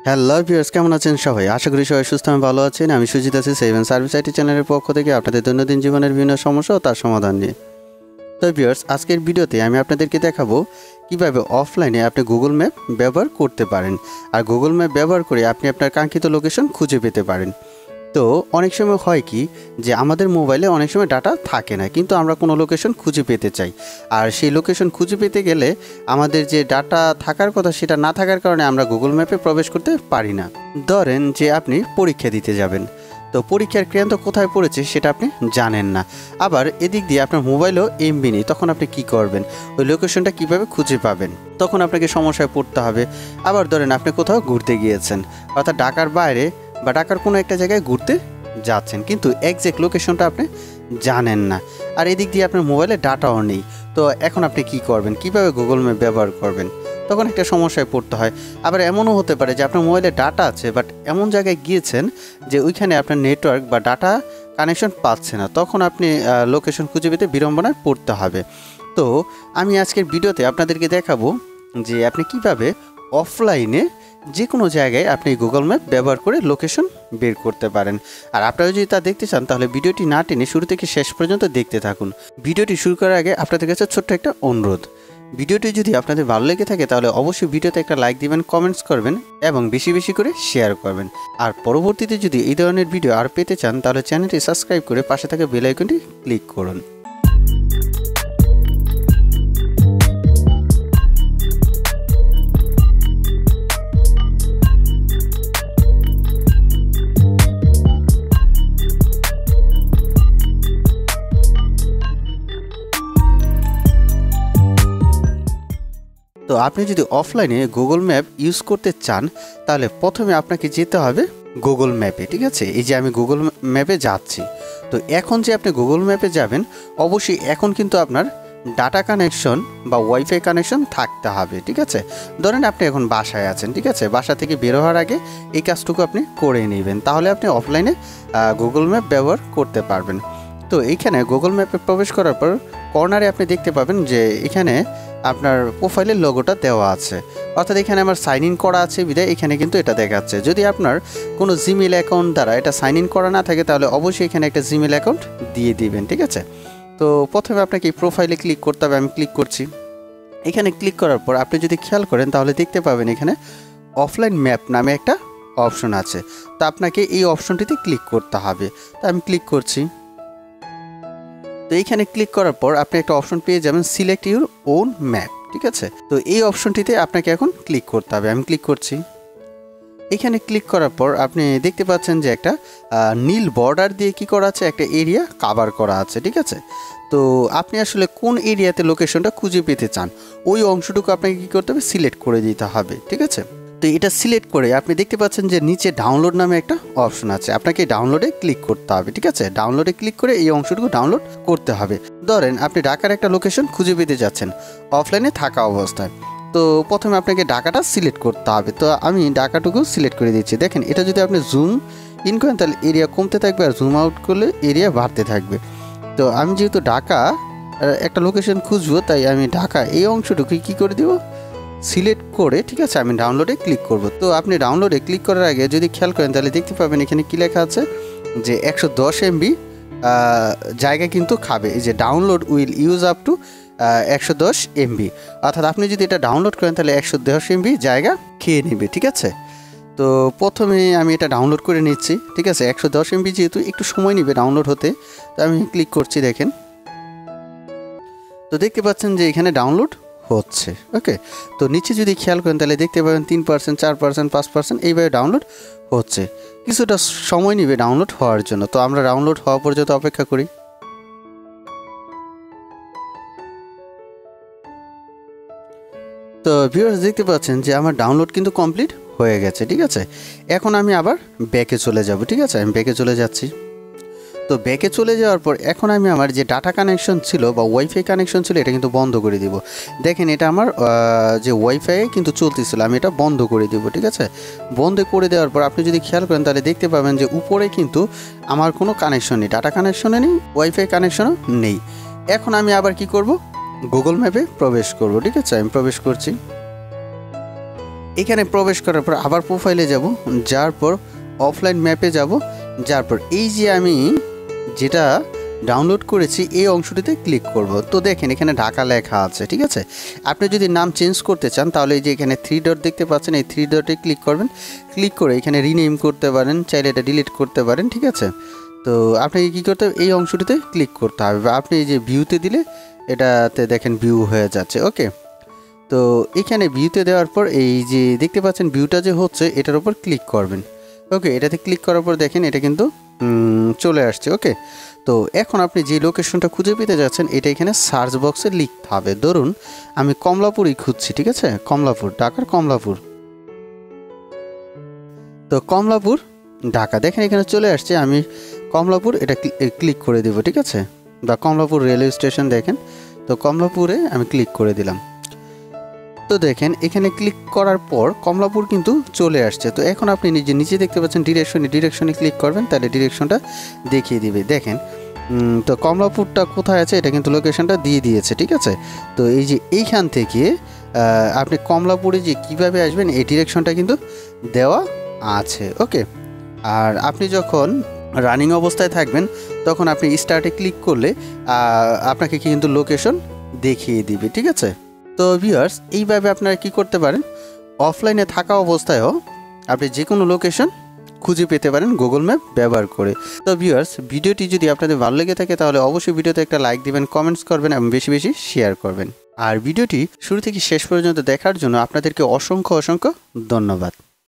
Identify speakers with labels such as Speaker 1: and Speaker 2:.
Speaker 1: Hello viewers, কেমন আছেন সবাই? আশা করি সবাই সুস্থ এবং ভালো আছেন। আমি সুজিত আছি সেভেন সার্ভিস আইটি চ্যানেলের পক্ষ থেকে আপনাদের দৈনন্দিন জীবনের বিভিন্ন সমস্যা ও তার সমাধান নিয়ে। তো ভিউয়ার্স, আজকের ভিডিওতে আমি আপনাদেরকে দেখাবো কিভাবে অফলাইনে আপনি গুগল ম্যাপ ব্যবহার করতে পারেন, আর গুগল ম্যাপ ব্যবহার করে আপনি আপনার কাঙ্ক্ষিত লোকেশন খুঁজে পেতে পারেন। তো অনেক সময় হয় কি যে আমাদের মোবাইলে অনেক সময় ডাটা থাকে না, কিন্তু আমরা কোনো লোকেশন খুঁজে পেতে চাই, আর সেই লোকেশন খুঁজে পেতে গেলে আমাদের যে ডাটা থাকার কথা সেটা না থাকার কারণে আমরা গুগল ম্যাপে প্রবেশ করতে পারি না। ধরেন যে আপনি পরীক্ষা দিতে যাবেন, তো পরীক্ষার কেন্দ্র কোথায় পড়েছে সেটা আপনি জানেন না, আবার এদিক দিয়ে আপনার মোবাইলও এমবি নেই, তখন আপনি কি করবেন? ওই লোকেশনটা কিভাবে খুঁজে পাবেন? তখন আপনাকে সমস্যায় পড়তে হবে। আবার ধরেন আপনি কোথাও ঘুরতে গিয়েছেন, অর্থাৎ ঢাকার বাইরে বা ঢাকার কোনো একটা জায়গায় ঘুরতে যাচ্ছেন, কিন্তু এক্স্যাক্ট লোকেশনটা আপনি জানেন না, আর এদিক দিয়ে আপনার মোবাইলে ডাটাও নেই। তো এখন আপনি কি করবেন? কিভাবে গুগল ম্যাপ ব্যবহার করবেন? তখন একটা সমস্যায় পড়তে হয়। আবার এমনও হতে পারে যে আপনার মোবাইলে ডাটা আছে, বাট এমন জায়গায় গিয়েছেন যে ওইখানে আপনার নেটওয়ার্ক বা ডাটা কানেকশন পাচ্ছে না, তখন আপনি লোকেশন খুঁজে পেতে বিড়ম্বনায় পড়তে হবে। তো আমি আজকের ভিডিওতে আপনাদেরকে দেখাবো যে আপনি কিভাবে অফলাইনে যে কোনো জায়গায় আপনি গুগল ম্যাপ ব্যবহার করে লোকেশন বের করতে পারেন। আর আপনারা যদি তা দেখতে চান তাহলে ভিডিওটি না টেনে শুরু থেকে শেষ পর্যন্ত দেখতে থাকুন। ভিডিওটি শুরু করার আগে আপনাদের কাছে ছোট্ট একটা অনুরোধ, ভিডিওটি যদি আপনাদের ভালো লেগে থাকে তাহলে অবশ্যই ভিডিওতে একটা লাইক দিবেন, কমেন্টস করবেন এবং বেশি বেশি করে শেয়ার করবেন। আর পরবর্তীতে যদি এই ধরনের ভিডিও আর পেতে চান তাহলে চ্যানেলটি সাবস্ক্রাইব করে পাশে থাকা বেল আইকনটি ক্লিক করুন। তো আপনি যদি অফলাইনে গুগল ম্যাপ ইউজ করতে চান তাহলে প্রথমে আপনাকে যেতে হবে গুগল ম্যাপে, ঠিক আছে? এই যে আমি গুগল ম্যাপে যাচ্ছি। তো এখন যে আপনি গুগল ম্যাপে যাবেন, অবশ্যই এখন কিন্তু আপনার ডাটা কানেকশন বা ওয়াইফাই কানেকশন থাকতে হবে, ঠিক আছে? ধরেন আপনি এখন বাসায় আছেন, ঠিক আছে? বাসা থেকে বের হওয়ার আগে এই কাজটুকু আপনি করে নেবেন, তাহলে আপনি অফলাইনে গুগল ম্যাপ ব্যবহার করতে পারবেন। তো এইখানে গুগল ম্যাপে প্রবেশ করার পর কর্নারে আপনি দেখতে পাবেন যে এখানে আপনার প্রোফাইলের লোগোটা দেওয়া আছে, অর্থাৎ এখানে আমার সাইন ইন করা আছে বিধায় এখানে কিন্তু এটা দেখাচ্ছে। যদি আপনার কোনো জিমেল অ্যাকাউন্ট দ্বারা এটা সাইন ইন করা না থাকে তাহলে অবশ্যই এখানে একটা জিমেল অ্যাকাউন্ট দিয়ে দিবেন, ঠিক আছে? তো প্রথমে আপনাকে এই প্রোফাইলে ক্লিক করতে হবে, আমি ক্লিক করছি। এখানে ক্লিক করার পর আপনি যদি খেয়াল করেন তাহলে দেখতে পাবেন এখানে অফলাইন ম্যাপ নামে একটা অপশন আছে, তো আপনাকে এই অপশনটিতে ক্লিক করতে হবে। তো আমি ক্লিক করছি। তো এইখানে ক্লিক করার পর আপনি একটা অপশন পেয়ে যাবেন, সিলেক্ট ইউর ওন ম্যাপ, ঠিক আছে? তো এই অপশনটিতে আপনাকে এখন ক্লিক করতে হবে, আমি ক্লিক করছি। এখানে ক্লিক করার পর আপনি দেখতে পাচ্ছেন যে একটা নীল বর্ডার দিয়ে কি করা আছে, একটা এরিয়া কভার করা আছে, ঠিক আছে? তো আপনি আসলে কোন এরিয়াতে লোকেশনটা খুঁজে পেতে চান ওই অংশটুকু আপনাকে কী করতে হবে, সিলেক্ট করে দিতে হবে, ঠিক আছে? তো এটা সিলেক্ট করে আপনি দেখতে পাচ্ছেন যে নিচে ডাউনলোড নামে একটা অপশন আছে, আপনাকে ডাউনলোডে ক্লিক করতে হবে, ঠিক আছে? ডাউনলোডে ক্লিক করে এই অংশটুকু ডাউনলোড করতে হবে। ধরেন আপনি ঢাকার একটা লোকেশন খুঁজে পেতে যাচ্ছেন অফলাইনে থাকা অবস্থায়, তো প্রথমে আপনাকে ঢাকাটা সিলেক্ট করতে হবে। তো আমি ঢাকাটুকু সিলেক্ট করে দিচ্ছি। দেখেন এটা যদি আপনি জুম ইন করেন তাহলে এরিয়া কমতে থাকবে, আর জুম আউট করলে এরিয়া বাড়তে থাকবে। তো আমি যেহেতু ঢাকা একটা লোকেশন খুঁজবো, তাই আমি ঢাকা এই অংশটুকু কী করে দেবো, সিলেক্ট করে, ঠিক আছে? আমি ডাউনলোডে ক্লিক করব। তো আপনি ডাউনলোডে ক্লিক করার আগে যদি খেয়াল করেন তাহলে দেখতে পাবেন এখানে কী লেখা আছে যে 110 MB জায়গা কিন্তু খাবে। এই যে download will use up to 110 MB, অর্থাৎ আপনি যদি এটা ডাউনলোড করেন তাহলে 110 MB জায়গা খেয়ে নেবে, ঠিক আছে? তো প্রথমে আমি এটা ডাউনলোড করে নিচ্ছি, ঠিক আছে? 110 MB যেহেতু একটু সময় নেবে ডাউনলোড হতে, তো আমি ক্লিক করছি। দেখেন তো দেখতে পাচ্ছেন যে এখানে ডাউনলোড হচ্ছে, ওকে? তো নিচে যদি খেয়াল করেন তাহলে দেখতে পাবেন 3%, 4%, 5% এইভাবে ডাউনলোড হচ্ছে। কিছুটা সময় নেবে ডাউনলোড হওয়ার জন্য, তো আমরা ডাউনলোড হওয়া পর্যন্ত অপেক্ষা করি। তো ভিউয়ার্স দেখতে পাচ্ছেন যে আমার ডাউনলোড কিন্তু কমপ্লিট হয়ে গেছে, ঠিক আছে? এখন আমি আবার ব্যাকে চলে যাব, ঠিক আছে? আমি ব্যাকে চলে যাচ্ছি। তো ব্যাকে চলে যাওয়ার পর এখন আমি আমার যে ডাটা কানেকশন ছিল বা ওয়াইফাই কানেকশন ছিল এটা কিন্তু বন্ধ করে দিব। দেখেন এটা আমার যে ওয়াইফাই কিন্তু চলতেছিল, আমি এটা বন্ধ করে দিব, ঠিক আছে? বন্ধ করে দেওয়ার পর আপনি যদি খেয়াল করেন তাহলে দেখতে পাবেন যে উপরে কিন্তু আমার কোনো কানেকশন নেই, ডাটা কানেকশনে নেই, ওয়াইফাই কানেকশনও নেই। এখন আমি আবার কি করব, গুগল ম্যাপে প্রবেশ করব, ঠিক আছে? আমি প্রবেশ করছি। এখানে প্রবেশ করার পর আবার প্রোফাইলে যাব, যার পর অফলাইন ম্যাপে যাব, যার পর এই যে আমি যেটা ডাউনলোড করেছি এই অংশটিতে ক্লিক করব। তো দেখেন এখানে ঢাকা লেখা আছে, ঠিক আছে। আপনি যদি নাম চেঞ্জ করতে চান তাহলে এই যে এখানে 3 ডট দেখতে পাচ্ছেন, এই 3 ডটে ক্লিক করবেন। ক্লিক করে এখানে রিনেম করতে পারেন, চাইলে এটা ডিলিট করতে পারেন, ঠিক আছে। তো আপনাকে কী করতে হবে, এই অংশটিতে ক্লিক করতে হবে, বা আপনি এই যে ভিউতে দিলে এটাতে দেখেন ভিউ হয়ে যাচ্ছে। ওকে, তো এখানে ভিউতে দেওয়ার পর এই যে দেখতে পাচ্ছেন ভিউটা যে হচ্ছে এটার উপর ক্লিক করবেন। ওকে, এটাতে ক্লিক করার পর দেখেন এটা কিন্তু চলে আসছে। ওকে, তো এখন আপনি যে লোকেশনটা খুঁজে পেতে যাচ্ছেন এটা এখানে সার্চ বক্সে লিখতে হবে। ধরুন আমি কমলাপুরই খুঁজছি, ঠিক আছে, কমলাপুর, ঢাকার কমলাপুর। তো কমলাপুর ঢাকা দেখেন এখানে চলে আসছে, আমি কমলাপুর এটা ক্লিক করে দেব, ঠিক আছে, বা কমলাপুর রেলওয়ে স্টেশন দেখেন। তো কমলাপুরে আমি ক্লিক করে দিলাম। তো দেখেন এখানে ক্লিক করার পর কমলাপুর কিন্তু চলে আসছে। তো এখন আপনি নিচে দেখতে পাচ্ছেন ডিরেকশনে ক্লিক করবেন, তাহলে ডিরেকশনটা দেখিয়ে দিবে। দেখেন তো কমলাপুরটা কোথায় আছে এটা কিন্তু লোকেশনটা দিয়ে দিয়েছে, ঠিক আছে। তো এই যে এইখান থেকে আপনি কমলাপুরে যে কিভাবে আসবেন এই ডিরেকশনটা কিন্তু দেওয়া আছে। ওকে, আর আপনি যখন রানিং অবস্থায় থাকবেন তখন আপনি স্টার্টে ক্লিক করলে আপনাকে কিন্তু লোকেশন দেখিয়ে দিবে, ঠিক আছে। তো ভিউয়ার্স এইভাবে আপনারা কি করতে পারেন, অফলাইনে থাকা অবস্থায়ও আপনি যে কোনো লোকেশন খুঁজে পেতে পারেন গুগল ম্যাপ ব্যবহার করে। তো ভিউয়ার্স ভিডিওটি যদি আপনাদের ভালো লেগে থাকে তাহলে অবশ্যই ভিডিওতে একটা লাইক দিবেন, কমেন্টস করবেন এবং বেশি বেশি শেয়ার করবেন। আর ভিডিওটি শুরু থেকে শেষ পর্যন্ত দেখার জন্য আপনাদেরকে অসংখ্য ধন্যবাদ।